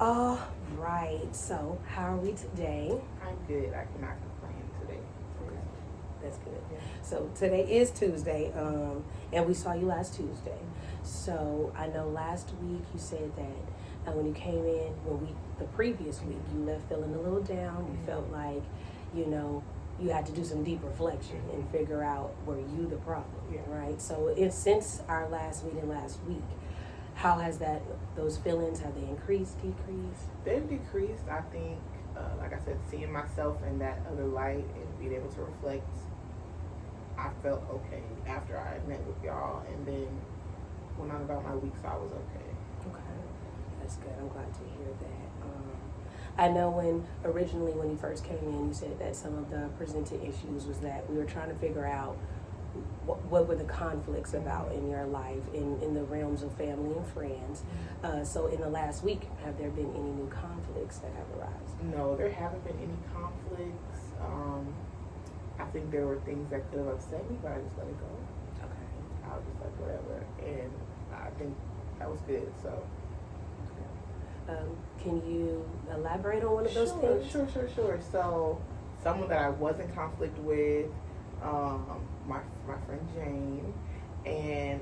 All right. So, how are we today? I'm good. I cannot complain today. Okay, that's good. Yeah. So today is Tuesday, and we saw you last Tuesday. So I know last week you said that when you came in, the previous week, you left feeling a little down. You felt like, you had to do some deep reflection and figure out were you the problem, Yeah. right? So since our last meeting last week, how has those feelings, have they increased, decreased? They've decreased. I think, like I said, seeing myself in that other light and being able to reflect, I felt okay after I met with y'all, and then went on about my week, so I was okay. Okay, that's good. I'm glad to hear that. I know when you first came in, you said that some of the presented issues was that we were trying to figure out what were the conflicts about in your life in the realms of family and friends. So in the last week, have there been any new conflicts that have arisen? No, there haven't been any conflicts. I think there were things that could have upset me, but I just let it go. Okay. I was just like, whatever. And I think that was good, so. Can you elaborate on one of those things? Sure. So, someone that I was in conflict with, my friend Jane, and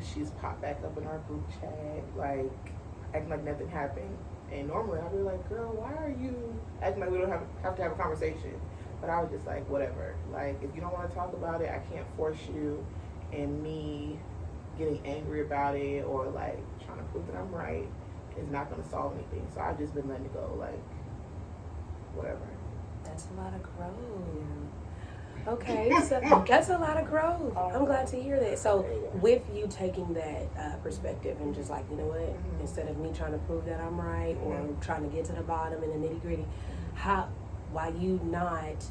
she's popped back up in our group chat, like, acting like nothing happened. And normally I'd be like, girl, why are you acting like we don't have to have a conversation? But I was just like, whatever. Like, if you don't want to talk about it, I can't force you. And me getting angry about it or, like, trying to prove that I'm right is not going to solve anything. So I've just been letting it go, like, whatever. That's a lot of growth. Okay, so that's a lot of growth. I'm glad to hear that. So with you taking that perspective and just like, you know what, instead of me trying to prove that I'm right or trying to get to the bottom in the nitty gritty, why you not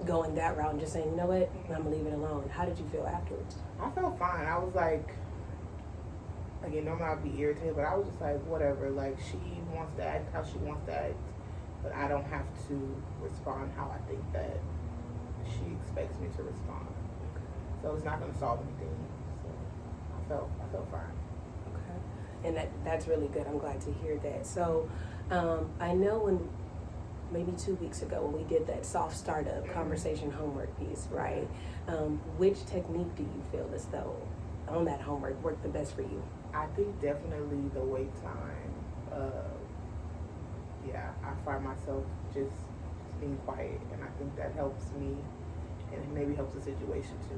going that route and just saying, you know what, I'm going to leave it alone. How did you feel afterwards? I felt fine. I was like, again, normally I'd be irritated, but I was just like, whatever. Like, she wants to act how she wants to act, but I don't have to respond how I think that she expects me to respond. So it's not going to solve anything. So I felt fine. Okay. And that's really good. I'm glad to hear that. So I know maybe 2 weeks ago when we did that soft startup conversation homework piece, right? Which technique do you feel as though on that homework worked the best for you? I think definitely the wait time. I find myself just being quiet, and I think that helps me, and it maybe helps the situation to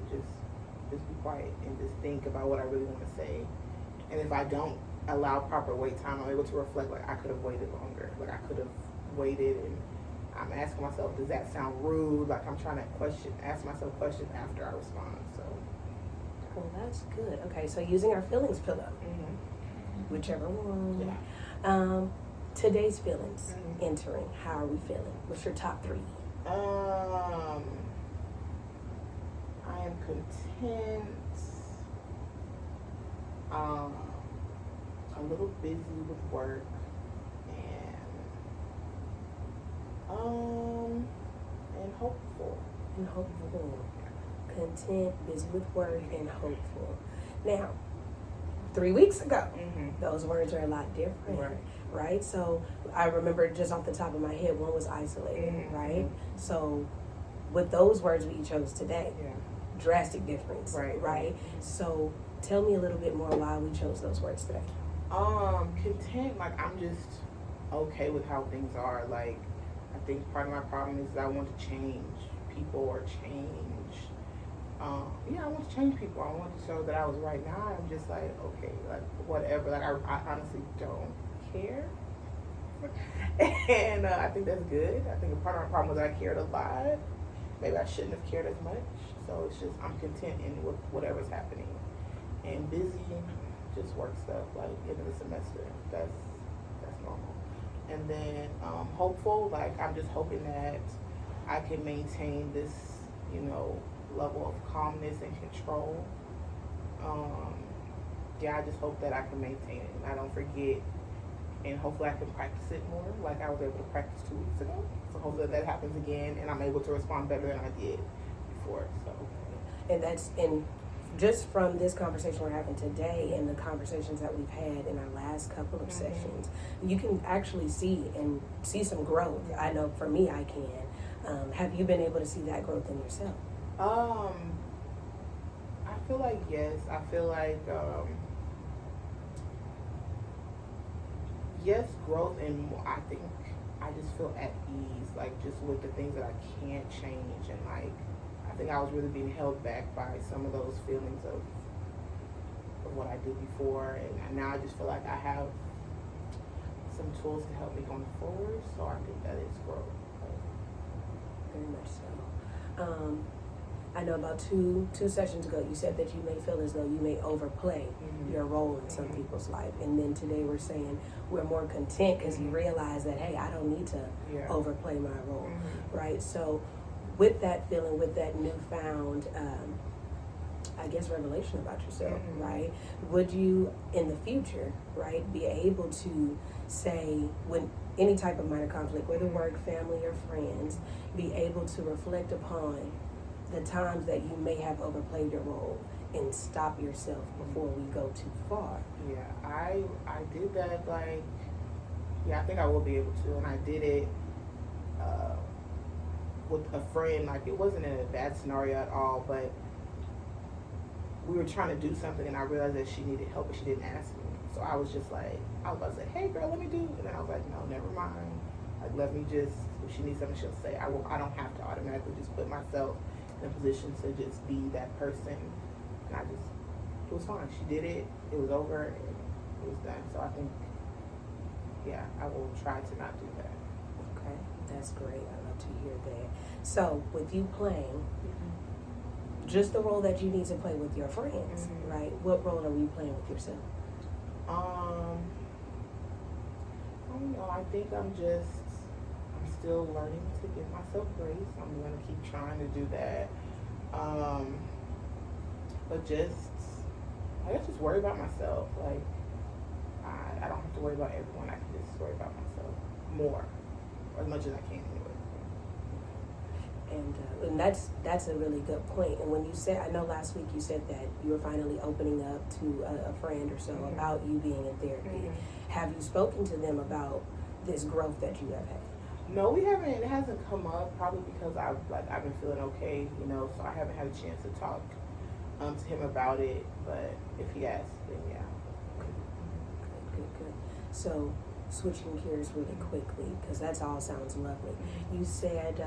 just be quiet and just think about what I really want to say. And if I don't allow proper wait time, I'm able to reflect, like, I could have waited longer. Like, I could have waited, and I'm asking myself, does that sound rude? Like, I'm trying to ask myself questions after I respond. So. Well, that's good. Okay, so using our feelings pillow, whichever one. Yeah. Today's feelings entering. How are we feeling? What's your top 3? I am content. A little busy with work, and hopeful. And hopeful. Content, busy with work, and hopeful. Now, 3 weeks ago, those words are a lot different, right? So I remember just off the top of my head, one was isolated, right? So with those words we chose today, drastic difference, right? So tell me a little bit more why we chose those words today. Content, like, I'm just okay with how things are. Like, I think part of my problem is that I want to change people or change. I want to change people. I want to show that I was right. Now I'm just like, okay, like, whatever. Like, I honestly don't care. And I think that's good. I think a part of my problem was I cared a lot. Maybe I shouldn't have cared as much. So it's just, I'm content with whatever's happening. And busy, just work stuff, like end of the semester. That's normal. And then hopeful, like, I'm just hoping that I can maintain this, level of calmness and control. I just hope that I can maintain it and I don't forget, and hopefully I can practice it more, like I was able to practice 2 weeks ago. So hopefully that happens again and I'm able to respond better than I did before. So. And just from this conversation we're having today and the conversations that we've had in our last couple of sessions, you can actually see some growth. I know for me, I can. Have you been able to see that growth in yourself? I feel like yes. I feel like yes, growth, and I think I just feel at ease, like just with the things that I can't change, and like I think I was really being held back by some of those feelings of what I did before, and now I just feel like I have some tools to help me going forward. So I think that is growth. Very much so. I know about two sessions ago you said that you may feel as though you may overplay your role in some people's life, and then today we're saying we're more content because you realize that, hey, I don't need to overplay my role, right? So with that feeling, with that newfound I guess revelation about yourself, right? Would you in the future, right, be able to say when any type of minor conflict, whether work, family, or friends, be able to reflect upon the times that you may have overplayed your role and stop yourself before we go too far? Yeah, I did that, like, I think I will be able to, and I did it with a friend. Like, it wasn't in a bad scenario at all, but we were trying to do something, and I realized that she needed help, but she didn't ask me. So I was just like, I was about to say, hey girl, let me do it. And then I was like, no, never mind. Like, let me just, if she needs something, she'll say. I don't have to automatically just put myself in a position to just be that person. And it was fine. She did it. It was over, and it was done. So I think, I will try to not do that. Okay, that's great. I love to hear that. So with you playing, just the role that you need to play with your friends, right? What role are you playing with yourself? I don't know. I think I'm still learning to give myself grace. I'm going to keep trying to do that. But I guess just worry about myself. Like, I don't have to worry about everyone. I can just worry about myself more, or as much as I can anyway. And that's a really good point. And when you said, I know last week you said that you were finally opening up to a friend or so about you being in therapy. Have you spoken to them about this growth that you have had? No, we haven't. It hasn't come up, probably because I've been feeling okay, so I haven't had a chance to talk to him about it. But if he asks, then yeah. Good. So, switching gears really quickly, because that all sounds lovely. You said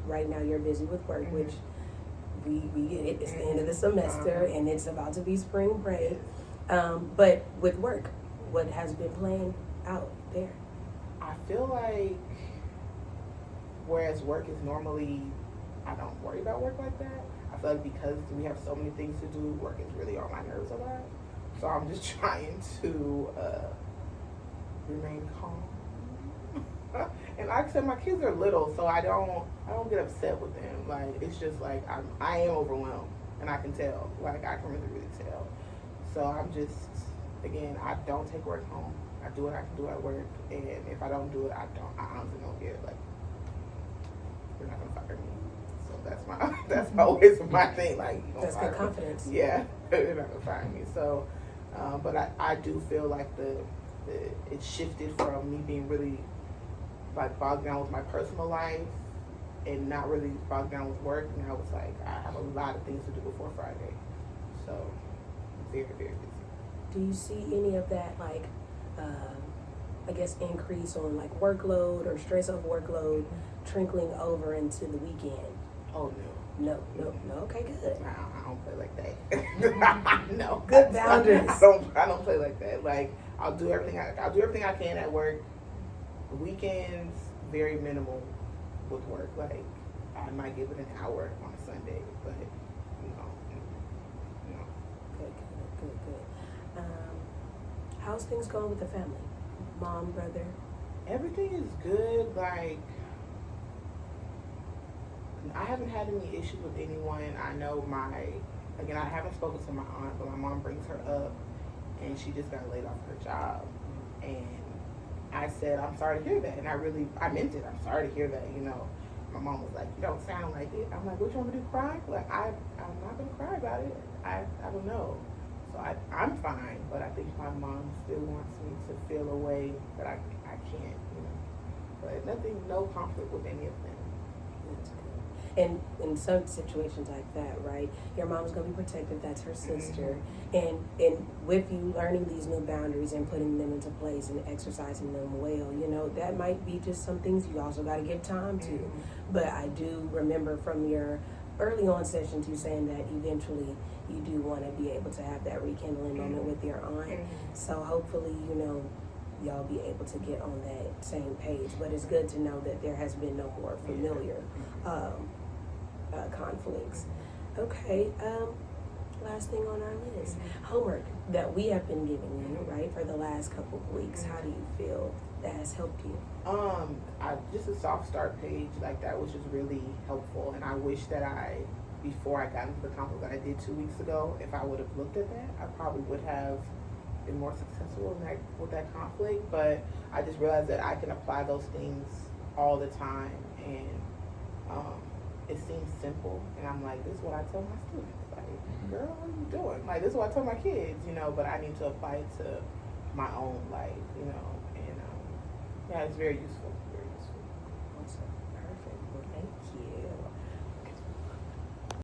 right now you're busy with work, which we get it. It's the end of the semester, and it's about to be spring break. But with work, what has been playing out there? I feel like, whereas work is normally, I don't worry about work like that. I feel like because we have so many things to do, work is really on my nerves a lot. So I'm just trying to remain calm. And like I said, my kids are little, so I don't get upset with them. Like, it's just like I am overwhelmed, and I can tell. Like, I can really tell. So I'm just, again, I don't take work home. I do what I can do at work, and if I don't do it, I honestly don't get it. Like, you're not gonna fire me. So that's always my thing. Like, you that's good confidence. Yeah, you're not gonna fire me. So, but I do feel like it shifted from me being really like bogged down with my personal life and not really bogged down with work. Now it's like I have a lot of things to do before Friday. So very, very busy. Do you see any of that, like, I guess, increase on like workload or stress of workload trickling over into the weekend? Oh no. Okay, good. I don't play like that. No. Good boundaries. I don't play like that. Like, I'll do everything I can at work. Weekends, very minimal with work. Like, I might give it an hour on a Sunday, but no. Good. How's things going with the family? Mom, brother? Everything is good. Like, I haven't had any issues with anyone. I know I haven't spoken to my aunt, but my mom brings her up, and she just got laid off her job. And I said, I'm sorry to hear that. And I meant it. I'm sorry to hear that, My mom was like, you don't sound like it. I'm like, what you want me to do, cry? Like, I'm not going to cry about it. I don't know. So I'm fine, but I think my mom still wants me to feel a way that I can't, you know. But nothing, no conflict with any of them. That's good. And in some situations like that, right, your mom's going to be protective, that's her sister. And with you learning these new boundaries and putting them into place and exercising them well, you know, that might be just some things you also got to give time to. But I do remember from your early on sessions you saying that eventually you do want to be able to have that rekindling moment with your aunt. So hopefully, you know, y'all be able to get on that same page. But it's good to know that there has been no more familiar conflicts. Okay, last thing on our list, homework that we have been giving you, right, for the last couple of weeks. How do you feel that has helped you? Just a soft start page, like that was just really helpful, and I wish that before I got into the conflict that I did 2 weeks ago, if I would have looked at that, I probably would have been more successful with that conflict. But I just realized that I can apply those things all the time, and it seems simple, and I'm like, this is what I tell my students, like, girl, what are you doing? Like, this is what I tell my kids, you know, but I need to apply it to my own life, you know, and yeah, it's very useful, very useful. Awesome. Perfect. Well, thank you.